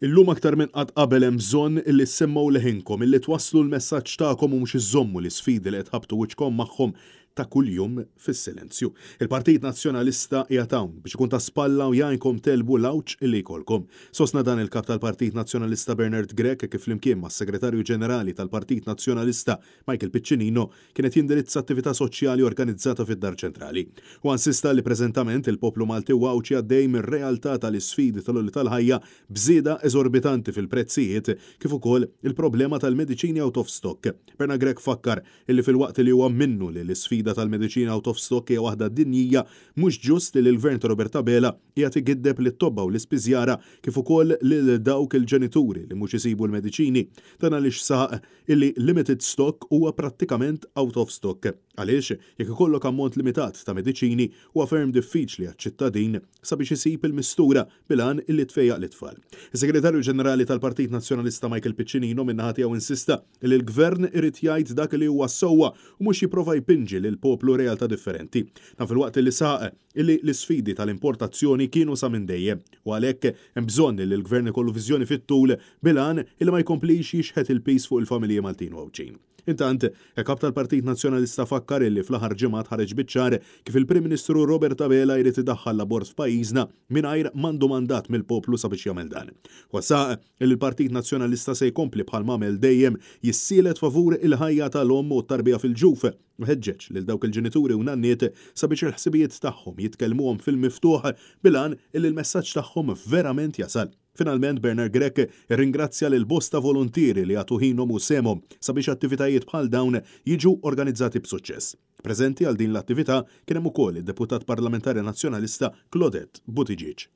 Illum aktar minn qatt qabel hemm bżonn illi ssemmaw leħinkom, illi twasslu l-messaġġ tagħkom u mhux iżommu l-isfidi li qed tħabtu wiċċkom magħhom ta' kuljum fis-silenzju. Il-Partit Nazzjonalista qiegħed hawn biex ikun ta' spalla u jgħinkom telbu l-awġ illi jkollkom. Sostna dan il-kap tal-Partit Nazzjonalista Bernard Grech kif flimkien mas-Segretarju Ġenerali tal-Partit Nazzjonalista Michael Piccinino kienet jindirizza attività soċjali organizzata fid-Dar Ċentrali. U insista li preżentament il-poplu Malti wawċi għaddej mir-realtà tal-isfidi tal-uli tal-ħajja bżieda eżorbitanti fil-prezzijiet kif ukoll il-problema tal-mediċini out of stock. Bernard Grech fakkar illi fil-waqt li huwa minnu li l-isfida tal-mediċina out of stock hija waħda dinjija mhux ġust li l-Gvern ta' Robert Abela qiegħed igiddeb lit-tobba u l-ispiżjara kif ukoll lil dawk il-ġenituri li mhux isibu l-mediċini. Dan għaliex saq illi limited stock huwa prattikament out of stock. Għaliex jekk ikollok ammont limitat ta' mediċini huwa ferm diffiċli għaċ-ċittadin sabiex isib il-mistura bilan illi tfejjaq l-itfal. Is-Segretarju Ġenerali tal-Partit Nazzjonalista Michael Piccinino min-naħa tiegħu insista li l-Gvern irid jgħid dak li huwa sewwa u mhux jipprova jpinġi lil poplu realtà differenti. Ta' fil-waqt li saq illi l-isfidi tal-importazzjoni kienu sa minn dejjem u għalhekk hemm bżonn li l-Gvern ikollu viżjoni fit-tul bilan illi ma jkomplix jixħet il-pis fuq il-familji Maltin u Ewċin. Intant, il-kap tal-Partit Nazzjonalista fakkar illi fl-aħħar ġimgħat ħareġ biċ-ċar kif il-Prim Ministru Robert Abela jrid idaħħal l-abort f'pajjiżna mingħajr m'għandu mandat mill-poplu sabiex jagħmel dan. Wasaq illi l-Partit Nazzjonalista se jkompli bħal m'għamel dejjem jissielet favur il-ħajja tal-omm u t-tarbija fil-ġuf u ħeġġeġ lil dawk il-ġenituri u nanniet sabiex il-ħsibijiet tagħhom jitkellmuhom fil-miftuħ bilan illi l-messaġġ tagħhom verament jasal. Finalment Bernard Grech irringrazzja lil bosta volontieri li għatu ħinhom u semhom sabiex attivitajiet bħal dawn jiġu organizzati b'suċċess. Preżenti għal din l-attività kien hemm ukoll id-Deputat Parlamentari Nazzjonalista Claudette Buttigieg.